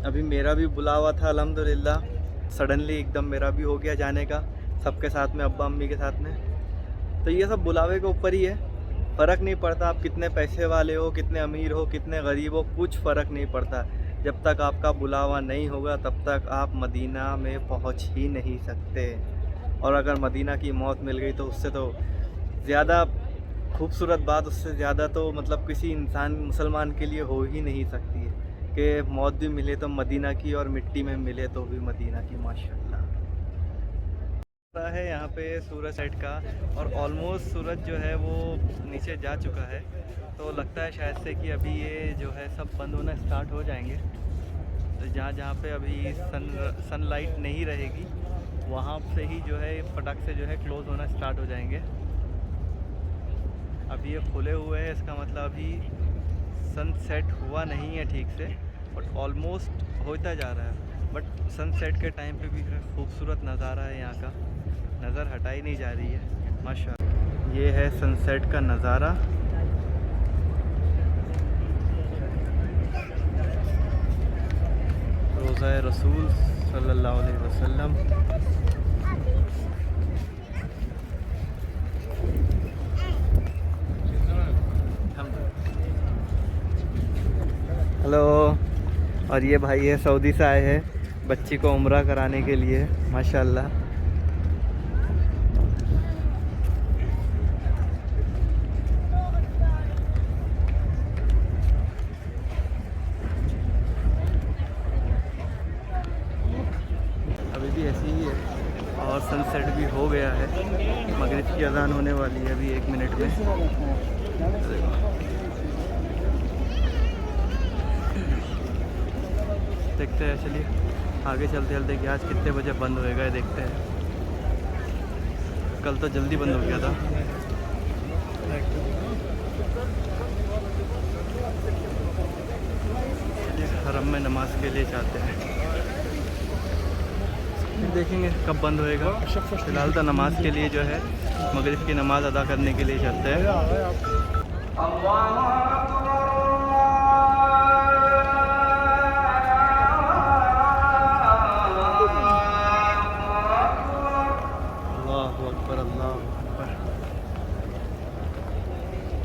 अभी मेरा भी बुलावा था अल्हम्दुलिल्लाह, सडनली एकदम मेरा भी हो गया जाने का, सबके साथ में, अब्बा अम्मी के साथ में। तो ये सब बुलावे के ऊपर ही है, फ़र्क नहीं पड़ता आप कितने पैसे वाले हो, कितने अमीर हो, कितने गरीब हो, कुछ फ़र्क नहीं पड़ता। जब तक आपका बुलावा नहीं होगा तब तक आप मदीना में पहुंच ही नहीं सकते। और अगर मदीना की मौत मिल गई तो उससे तो ज़्यादा खूबसूरत बात, उससे ज़्यादा तो मतलब किसी इंसान मुसलमान के लिए हो ही नहीं सकती है कि मौत भी मिले तो मदीना की और मिट्टी में मिले तो भी मदीना की। माशाल्लाह है यहाँ पे सूरज साइड का, और ऑलमोस्ट सूरज जो है वो नीचे जा चुका है। तो लगता है शायद से कि अभी ये जो है सब बंद होना स्टार्ट हो जाएंगे। तो जहाँ जहाँ पे अभी सनलाइट नहीं रहेगी वहाँ से ही जो है फटाक से जो है क्लोज़ होना स्टार्ट हो जाएंगे। अभी ये खुले हुए हैं, इसका मतलब अभी सनसेट हुआ नहीं है ठीक से, बट ऑलमोस्ट होता जा रहा है। बट सनसेट के टाइम पे भी खूबसूरत नज़ारा है यहाँ का, नज़र हटाई नहीं जा रही है माशाल्लाह। ये है सनसेट का नज़ारा। रोज़ा रसूल सल्लल्लाहु अलैहि वसल्लम। हेलो। और ये भाई है सऊदी से आए हैं बच्ची को उम्रा कराने के लिए माशाल्लाह। अभी भी ऐसी ही है और सनसेट भी हो गया है। मगरिब की अज़ान होने वाली है अभी 1 मिनट में। देखते हैं, चलिए आगे चलते चलते कि आज कितने बजे बंद होएगा ये देखते हैं। कल तो जल्दी बंद हो गया था। हरम में नमाज के लिए जाते हैं, फिर देखेंगे कब बंद होएगा। फिलहाल तो नमाज के लिए जो है मगरिब की नमाज़ अदा करने के लिए चलते हैं।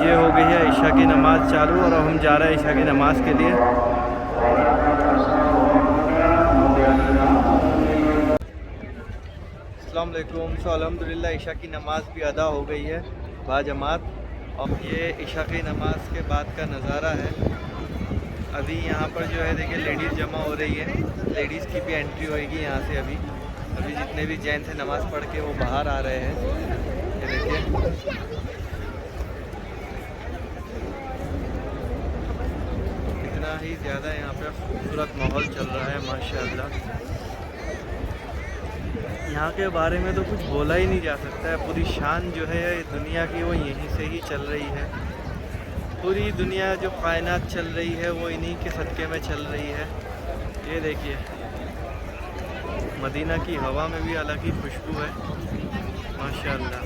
ये हो गई है ईशा की नमाज़ चालू और अब हम जा रहे हैं ईशा की नमाज़ के लिए। अस्सलाम वालेकुम। सो अल्हम्दुलिल्लाह ईशा की नमाज़ भी अदा हो गई है बाजमात। और ये ईशा की नमाज़ के बाद का नज़ारा है। अभी यहाँ पर जो है देखिए लेडीज़ जमा हो रही है, लेडीज़ की भी एंट्री होएगी यहाँ से। अभी जितने भी जैन से नमाज़ पढ़ के वो बाहर आ रहे हैं, ये देखिए ज़्यादा यहाँ पे खूबसूरत माहौल चल रहा है माशाल्लाह। यहाँ के बारे में तो कुछ बोला ही नहीं जा सकता है। पूरी शान जो है दुनिया की वो यहीं से ही चल रही है। पूरी दुनिया जो कायनात चल रही है वो इन्हीं के सदक़े में चल रही है। ये देखिए मदीना की हवा में भी अलग ही खुशबू है माशाल्लाह।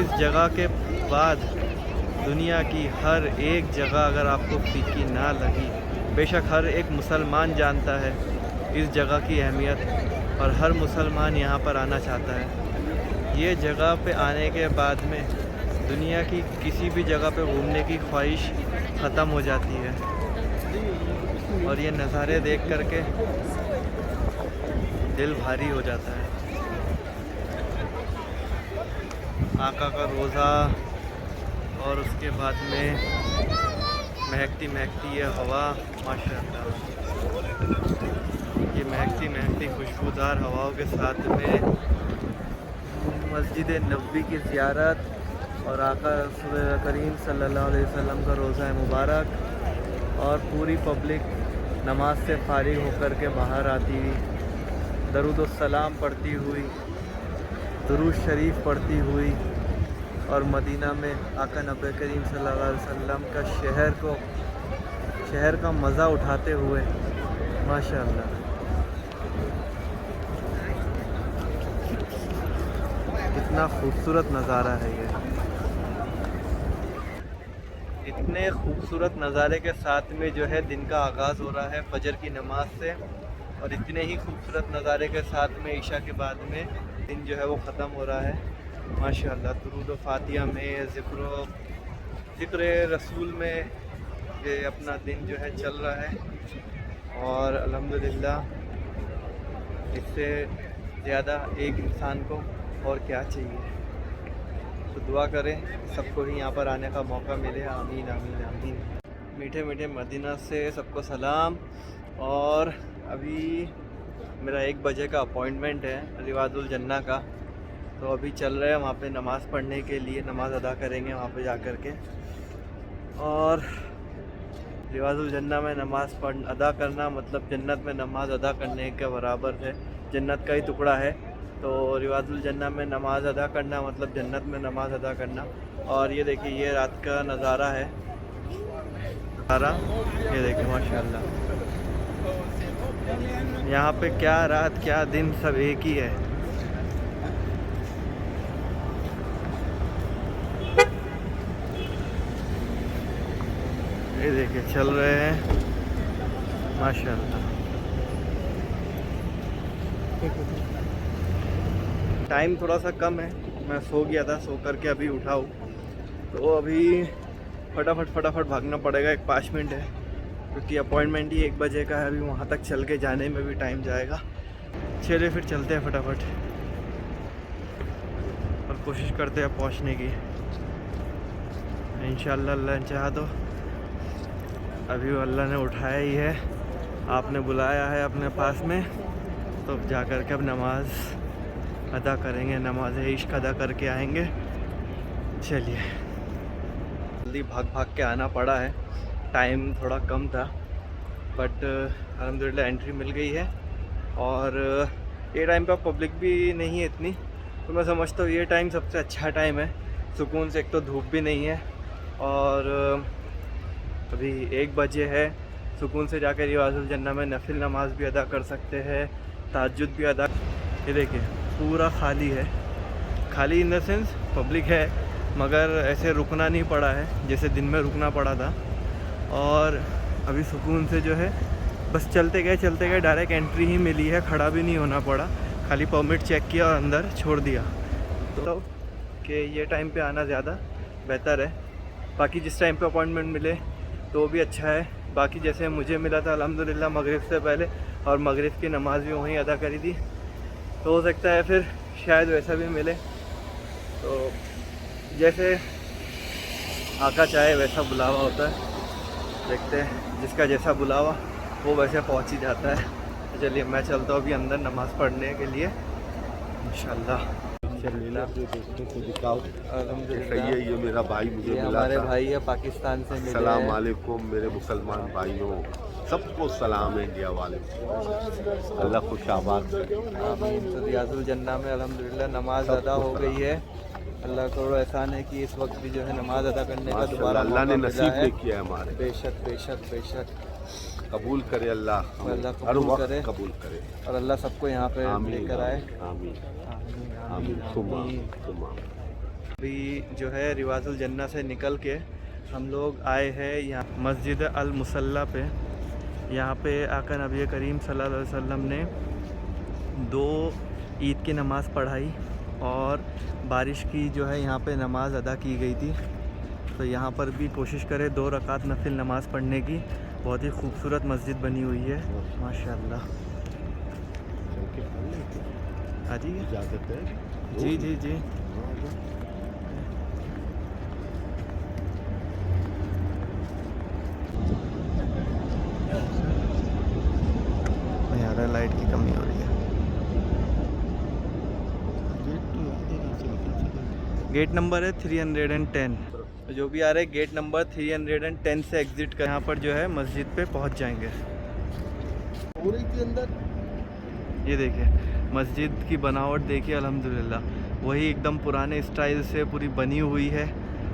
इस जगह के बाद दुनिया की हर एक जगह अगर आपको फीकी ना लगी, बेशक हर एक मुसलमान जानता है इस जगह की अहमियत और हर मुसलमान यहाँ पर आना चाहता है। ये जगह पे आने के बाद में दुनिया की किसी भी जगह पे घूमने की ख्वाहिश ख़त्म हो जाती है। और ये नज़ारे देख करके दिल भारी हो जाता है। आका का रोज़ा और उसके बाद में महकती महकती ये हवा माशाअल्लाह। ये महकती महकती खुशबूदार हवाओं के साथ में मस्जिद नबवी की ज़ियारत और आका रसूल करीम सल्लल्लाहु अलैहि वसल्लम का रोज़ा मुबारक और पूरी पब्लिक नमाज से फारिग होकर के बाहर आती हुई, दरूद व सलाम पढ़ती हुई, दुरूद शरीफ पढ़ती हुई और मदीना में आका नबी करीम सल्लल्लाहु अलैहि वसल्लम का शहर का मज़ा उठाते हुए माशाअल्लाह। कितना खूबसूरत नज़ारा है ये। इतने खूबसूरत नज़ारे के साथ में जो है दिन का आगाज़ हो रहा है फजर की नमाज से, और इतने ही खूबसूरत नज़ारे के साथ में ईशा के बाद में दिन जो है वो ख़त्म हो रहा है माशाअल्लाह। दुरूद व फातिहा में ज़िक्र रसूल में ये अपना दिन जो है चल रहा है। और अल्हम्दुलिल्लाह इससे ज़्यादा एक इंसान को और क्या चाहिए। तो दुआ करें सबको ही यहाँ पर आने का मौका मिले। आमीन आमीन आमीन। मीठे मीठे मदीना से सबको सलाम। और अभी मेरा 1 बजे का अपॉइंटमेंट है रिवाजुल जन्ना का, तो अभी चल रहे हैं वहाँ पे नमाज़ पढ़ने के लिए। नमाज़ अदा करेंगे वहाँ पे जा कर के। और रिवाजुल जन्ना में नमाज़ अदा करना मतलब जन्नत में नमाज़ अदा करने के बराबर है। जन्नत का ही टुकड़ा है। तो रिवाजुल जन्ना में नमाज़ अदा करना मतलब जन्नत में नमाज़ अदा करना। और ये देखिए ये रात का नज़ारा है सारा। ये देखिए माशाअल्लाह यहाँ पे क्या रात क्या दिन सब एक ही है। ये देखिए चल रहे हैं माशाअल्लाह। टाइम थोड़ा सा कम है, मैं सो गया था, सो करके अभी उठा हूँ। तो अभी फटाफट भागना पड़ेगा। 5 मिनट है क्योंकि अपॉइंटमेंट ही 1 बजे का है। अभी वहाँ तक चल के जाने में भी टाइम जाएगा। चलिए फिर चलते हैं फटाफट और कोशिश करते हैं पहुँचने की इंशाअल्लाह। अल्लाह ने चाहा तो अभी अल्लाह ने उठाया ही है, आपने बुलाया है अपने पास में, तो जा कर के अब नमाज़ अदा करेंगे, नमाज इश्क अदा करके आएंगे। चलिए जल्दी भाग के आना पड़ा है, टाइम थोड़ा कम था बट अल्हम्दुलिल्लाह एंट्री मिल गई है। और ये टाइम पर पब्लिक भी नहीं है इतनी, तो मैं समझता हूँ ये टाइम सबसे अच्छा टाइम है। सुकून से, एक तो धूप भी नहीं है और अभी 1 बजे है। सुकून से जाकर रिवाजुल जन्ना में नफिल नमाज भी अदा कर सकते हैं, तहज्जुद भी अदा। ये देखिए पूरा खाली है, खाली इन द सेंस पब्लिक है, मगर ऐसे रुकना नहीं पड़ा है जैसे दिन में रुकना पड़ा था। और अभी सुकून से जो है बस चलते गए डायरेक्ट एंट्री ही मिली है, खड़ा भी नहीं होना पड़ा, खाली परमिट चेक किया और अंदर छोड़ दिया। तो कि ये टाइम पे आना ज़्यादा बेहतर है। बाकी जिस टाइम पे अपॉइंटमेंट मिले तो भी अच्छा है। बाकी जैसे मुझे मिला था अल्हम्दुलिल्लाह मगरिब से पहले, और मगरिब की नमाज़ भी वहीं अदा करी थी, तो हो सकता है फिर शायद वैसा भी मिले। तो जैसे आका चाहे वैसा बुलावा होता है, देखते हैं जिसका जैसा बुलावा वो वैसे पहुंच ही जाता है। तो चलिए मैं चलता हूँ अभी अंदर नमाज़ पढ़ने के लिए इंशाल्लाह। माशाल्लाह दोस्तों को दिखाओ। अल्हम्दुलिल्लाह। ये ये मेरा भाई मुझे ये मिला हमारे था। भाई है, पाकिस्तान से मिले सलाम हैं। वालेकुम मेरे मुसलमान भाइयों, सबको सलाम है इंडिया वाले। अल्लाह खुश आबाद करे। आमीन। तो रियाजुल जन्ना में अल्हम्दुलिल्लाह नमाज अदा हो गई है। अल्लाह का बड़ा एहसान है कि इस वक्त भी जो है नमाज अदा करने का माशाल्लाह, दोबारा अल्लाह ने मौका मिला नसीब है। नहीं किया है हमारे। बेशक बेशक बेशक। कबूल करे अल्लाह, अल्लाह हर कबूल वक्त करे। कबूल करे। और अल्लाह सबको यहाँ पे आमीन लेकर आए। आमीन आमीन आमीन सुमा आमीन। सुमा। अभी जो है रिवाजुल जन्ना से निकल के हम लोग आए हैं यहाँ मस्जिद अल मुसल्ला पे। यहाँ पे आकर नबी करीम सल्लल्लाहु अलैहि वसल्लम ने 2 ईद की नमाज़ पढ़ाई और बारिश की जो है यहाँ पे नमाज़ अदा की गई थी। तो यहाँ पर भी कोशिश करें 2 रकात नफिल नमाज़ पढ़ने की। बहुत ही खूबसूरत मस्जिद बनी हुई है माशाल्लाह। हाँ जी इजाज़त है? जी जी जी। यहाँ पर लाइट की कमी हो रही है। गेट नंबर है 310। तो जो भी आ रहे गेट नंबर 310 से एग्ज़िट कर यहाँ पर जो है मस्जिद पे पहुँच जाएंगे। ये देखिए मस्जिद की बनावट देखिए अल्हम्दुलिल्लाह, वही एकदम पुराने स्टाइल से पूरी बनी हुई है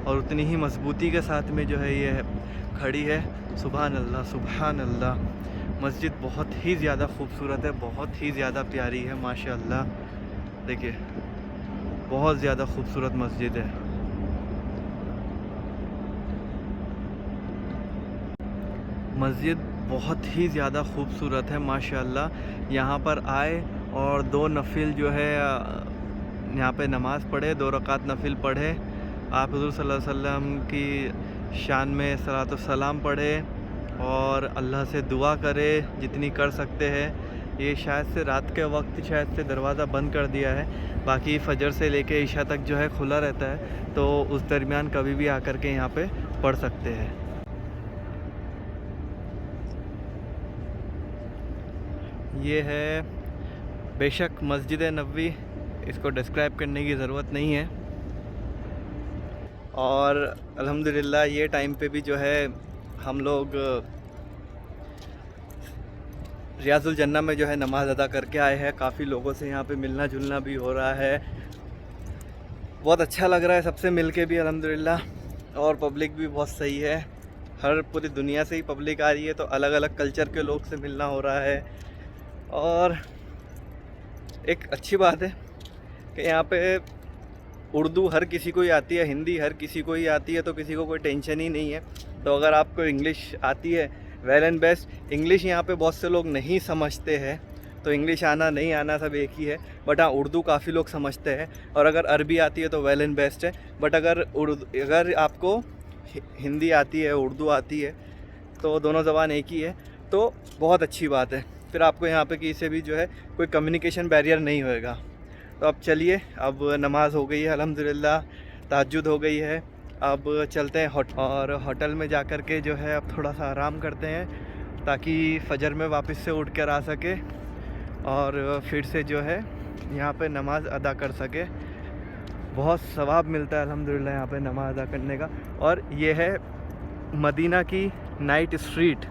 और उतनी ही मजबूती के साथ में जो है ये खड़ी है। सुभान अल्लाह सुभान अल्लाह। मस्जिद बहुत ही ज़्यादा खूबसूरत है, बहुत ही ज़्यादा प्यारी है माशाअल्लाह। देखिए बहुत ज़्यादा खूबसूरत मस्जिद है। मस्जिद बहुत ही ज़्यादा खूबसूरत है माशाअल्लाह। यहाँ पर आए और 2 नफिल जो है यहाँ पे नमाज़ पढ़े, 2 रकात नफिल पढ़े। आप हुज़ूर सल्लल्लाहु अलैहि वसल्लम की शान में सलातो सलाम पढ़े और अल्लाह से दुआ करे जितनी कर सकते हैं। ये शायद से रात के वक्त शायद से दरवाज़ा बंद कर दिया है, बाकी फ़जर से लेके इशा तक जो है खुला रहता है, तो उस दरमियान कभी भी आकर के यहाँ पे पढ़ सकते हैं। ये है बेशक मस्जिद नबवी, इसको डिस्क्राइब करने की ज़रूरत नहीं है। और अल्हम्दुलिल्लाह ये टाइम पे भी जो है हम लोग रियाजुल जन्ना में जो है नमाज़ अदा करके आए हैं। काफ़ी लोगों से यहाँ पे मिलना जुलना भी हो रहा है, बहुत अच्छा लग रहा है सबसे मिल के भी अल्हम्दुलिल्लाह। और पब्लिक भी बहुत सही है, हर पूरी दुनिया से ही पब्लिक आ रही है, तो अलग अलग कल्चर के लोग से मिलना हो रहा है। और एक अच्छी बात है कि यहाँ पे उर्दू हर किसी को ही आती है, हिंदी हर किसी को ही आती है, तो किसी को कोई टेंशन ही नहीं है। तो अगर आपको इंग्लिश आती है वेल एंड बेस्ट। इंग्लिश यहाँ पे बहुत से लोग नहीं समझते हैं, तो इंग्लिश आना नहीं आना सब एक ही है। बट हाँ उर्दू काफ़ी लोग समझते हैं, और अगर अरबी आती है तो वेल एंड बेस्ट है। बट अगर आपको हिंदी आती है, उर्दू आती है, तो दोनों ज़बान एक ही है, तो बहुत अच्छी बात है। फिर आपको यहाँ पे किसी से भी जो है कोई कम्युनिकेशन बैरियर नहीं होएगा। तो अब चलिए, अब नमाज़ हो गई है अल्हम्दुलिल्लाह, तहज्जुद हो गई है, अब चलते हैं और होटल में जा कर के जो है अब थोड़ा सा आराम करते हैं, ताकि फ़जर में वापस से उठ कर आ सके और फिर से जो है यहाँ पे नमाज़ अदा कर सके। बहुत सवाब मिलता है अल्हम्दुलिल्लाह यहाँ पे नमाज़ अदा करने का। और ये है मदीना की नाइट स्ट्रीट,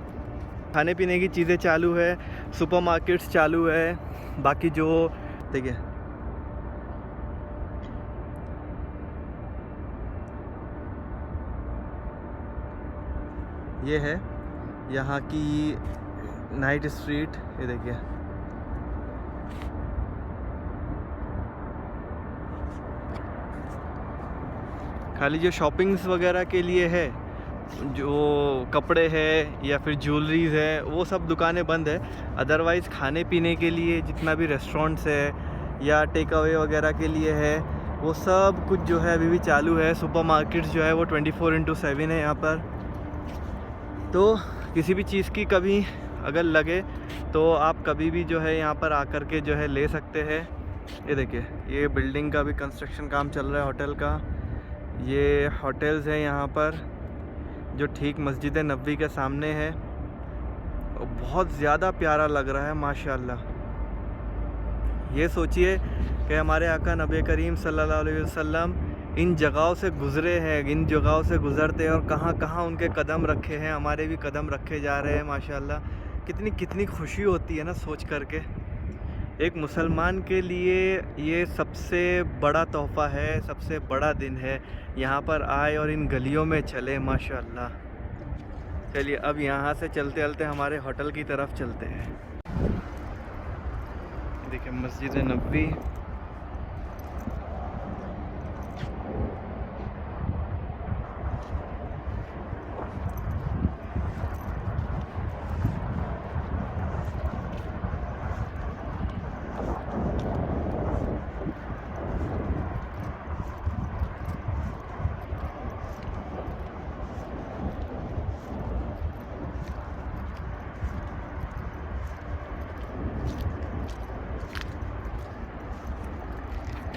खाने पीने की चीज़ें चालू है, सुपरमार्केट्स चालू है, बाकी जो देखिए ये है यहाँ की नाइट स्ट्रीट। ये देखिए खाली जो शॉपिंग्स वगैरह के लिए है, जो कपड़े हैं या फिर ज्वेलरीज़ है, वो सब दुकानें बंद है। अदरवाइज़ खाने पीने के लिए जितना भी रेस्टोरेंट्स है या टेक अवे वगैरह के लिए है, वो सब कुछ जो है अभी भी चालू है। सुपरमार्केट्स जो है वो 24/7 है यहाँ पर। तो किसी भी चीज़ की कभी अगर लगे तो आप कभी भी जो है यहाँ पर आकर के जो है ले सकते हैं। ये देखिए ये बिल्डिंग का भी कंस्ट्रक्शन काम चल रहा है होटल का। ये होटल्स हैं यहाँ पर जो ठीक मस्जिद नबवी के सामने है, और बहुत ज़्यादा प्यारा लग रहा है माशाल्लाह। ये सोचिए कि हमारे आका नबी करीम सल्लल्लाहु अलैहि वसल्लम इन जगहों से गुज़रे हैं, इन जगहों से गुज़रते हैं और कहाँ कहाँ उनके कदम रखे हैं, हमारे भी कदम रखे जा रहे हैं माशाल्लाह। कितनी कितनी खुशी होती है ना सोच करके। एक मुसलमान के लिए ये सबसे बड़ा तोहफ़ा है, सबसे बड़ा दिन है, यहाँ पर आए और इन गलियों में चले माशाल्लाह। चलिए अब यहाँ से चलते चलते हमारे होटल की तरफ चलते हैं। देखिए मस्जिद नबवी,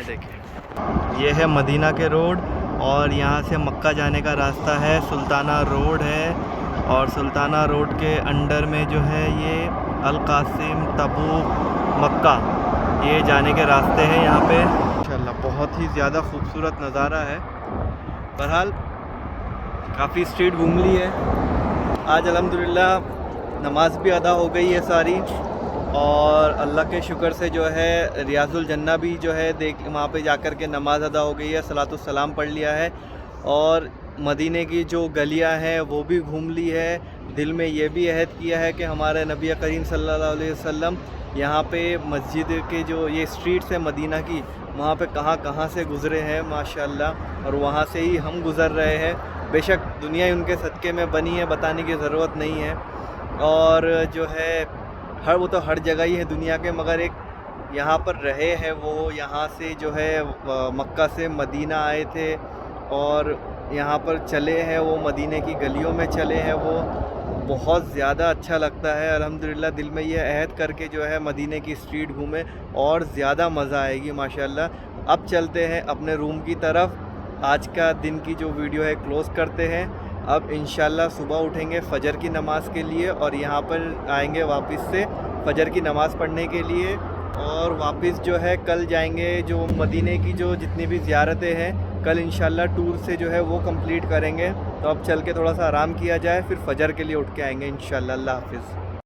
ये देखिए ये है मदीना के रोड और यहाँ से मक्का जाने का रास्ता है, सुल्ताना रोड है और सुल्ताना रोड के अंडर में जो है ये अल कासिम तबूक मक्का ये जाने के रास्ते हैं यहाँ पे। इंशाल्लाह बहुत ही ज़्यादा खूबसूरत नज़ारा है। बहरहाल काफ़ी स्ट्रीट घूम ली है आज अल्हम्दुलिल्लाह, नमाज भी अदा हो गई है सारी और अल्लाह के शुक्र से जो है रियाजुल जन्ना भी जो है देख वहाँ पे जाकर के नमाज अदा हो गई है, सलातु सलाम पढ़ लिया है और मदीने की जो गलियाँ हैं वो भी घूम ली है। दिल में ये भी अहद किया है कि हमारे नबी करीम सल्लल्लाहु अलैहि वसल्लम यहाँ पे मस्जिद के जो ये स्ट्रीट्स है मदीना की, वहाँ पे कहाँ कहाँ से गुज़रे हैं माशाल्लाह और वहाँ से ही हम गुज़र रहे हैं। बेशक दुनिया ही उनके सदक़े में बनी है, बताने की ज़रूरत नहीं है। और जो है वो तो हर जगह ही है दुनिया के, मगर एक यहाँ पर रहे हैं वो, यहाँ से जो है मक्का से मदीना आए थे और यहाँ पर चले हैं वो, मदीने की गलियों में चले हैं वो, बहुत ज़्यादा अच्छा लगता है अल्हम्दुलिल्लाह। दिल में ये अहद करके जो है मदीने की स्ट्रीट घूमें और ज़्यादा मज़ा आएगी माशाल्लाह। अब चलते हैं अपने रूम की तरफ, आज का दिन की जो वीडियो है क्लोज़ करते हैं। अब इंशाल्लाह सुबह उठेंगे फ़जर की नमाज़ के लिए और यहाँ पर आएंगे वापस से फ़जर की नमाज़ पढ़ने के लिए और वापस जो है कल जाएंगे जो मदीने की जो जितनी भी ज़ियारतें हैं कल इंशाल्लाह टूर से जो है वो कंप्लीट करेंगे। तो अब चल के थोड़ा सा आराम किया जाए, फिर फ़जर के लिए उठ के आएंगे इंशाल्लाह। अल्लाह हाफ़िज़।